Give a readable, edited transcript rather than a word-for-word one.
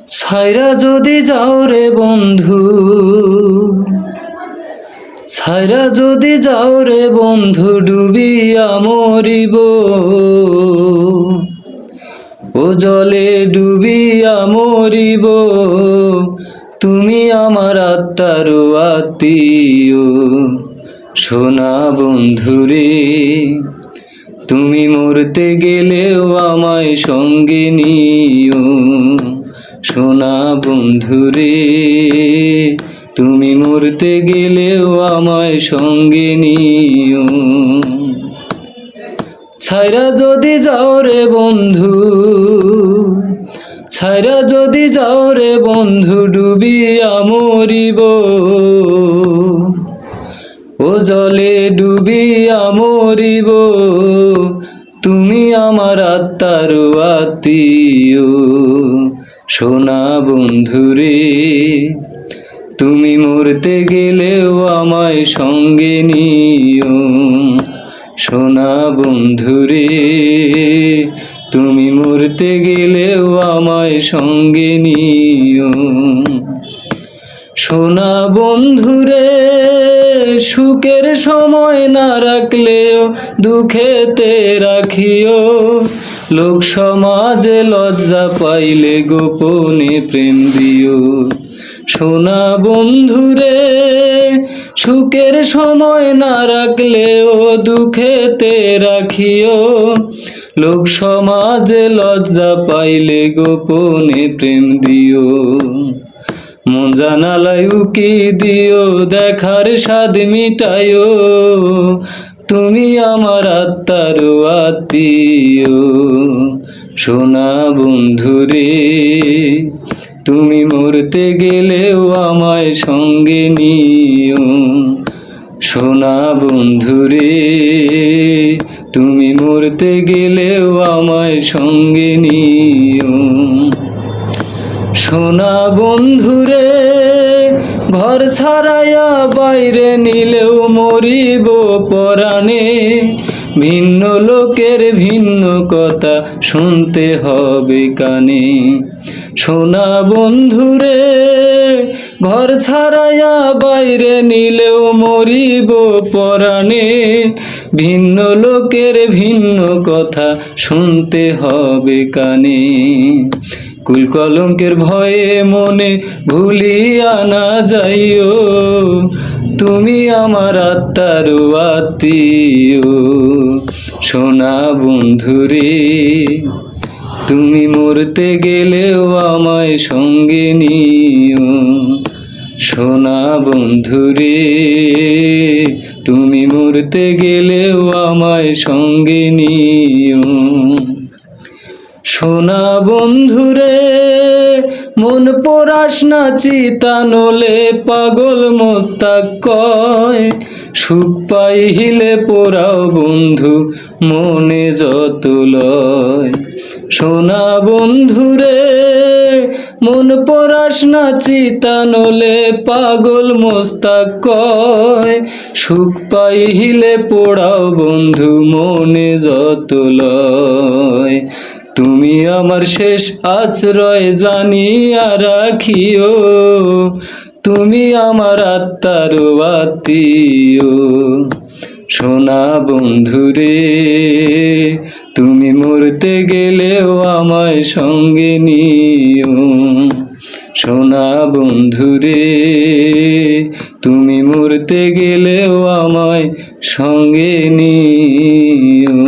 ছাইরা যদি যাও রে বন্ধু, ছাইরা যদি যাও রে বন্ধু, ডুবিয়া মরিব, ও জলে ডুবিয়া মরিব। তুমি আমার আত্মার আত্মীয়, সোনা বন্ধুরে। তুমি মরতে গেলেও আমায় সঙ্গে নিও, সোনা বন্ধুরে। তুমি মরতে গেলেও আমায় সঙ্গে নিও। ছাইরা যদি যাও রে বন্ধু, ছাইরা যদি যাও রে বন্ধু, ডুবিয়া মরিব, ও জলে ডুবিয়া মরিব। তুমি আমার আত্মার আত্মীয়, সোনা বন্ধুরে। তুমি মরতে গেলেও আমায় সঙ্গে নিও, সোনা বন্ধুরে। তুমি মরতে গেলেও আমায় সঙ্গে নিও, সোনা বন্ধুরে। সুখের সময় না রাখলেও দুঃখেতে রাখিও, লোক সমাজে লজ্জা পাইলে গোপনে প্রেম দিও, সোনা বন্ধুরে। সুখের সময় না রাখলেও দুঃখেতে রাখিও, লোক সমাজে লজ্জা পাইলে গোপনে প্রেম দিও। মন জানালায় উকি দিও, দেখার স্বাদ মিটাইও। তুমি আমার আত্মার আত্মীয়, সোনা বন্ধুরে। তুমি মরতে গেলেও আমায় সঙ্গে নিও, সোনা বন্ধুরে। তুমি মরতে গেলেও আমায় সঙ্গে নিও, সোনা বন্ধুরে। ঘর ছাড়াইয়া বাইরে নিলেও মরিব পরাণে, ভিন্ন লোকের ভিন্ন কথা শুনতে হবে কানে, সোনা বন্ধুরে। ঘর ছাড়াইয়া বাইরে নিলেও মরিব পরাণে, ভিন্ন লোকের ভিন্ন কথা শুনতে হবে কানে। কুল কলঙ্কের ভয়ে মনে ভুলিয়া না যাইও, তুমি আমার আত্মার আত্মীয়, সোনা বন্ধুরে। তুমি মরতে গেলেও আমায় সঙ্গে নিও, সোনা বন্ধুরে। তুমি মরতে গেলেও আমায় সঙ্গে নিও, সোনা বন্ধুরে। মন পরাস না চিতানলে, পাগল মোস্তাক কয়, সুখ পাইলে পোড়াও বন্ধু মনে যত লয়, সোনা বন্ধুরে। মন পরাস না চিতানলে, পাগল মোস্তাক কয়, সুখ পাইলে পোড়াও বন্ধু মনে যত লয়। তুমি আমার শেষ আশ্রয় জানিয়া রাখিও, তুমি আমার আত্মার আত্মীয়, সোনা বন্ধুরে। তুমি মরতে গেলেও আমায় সঙ্গে নিও, সোনা বন্ধুরে। তুমি মরতে গেলেও আমায় সঙ্গে নিও।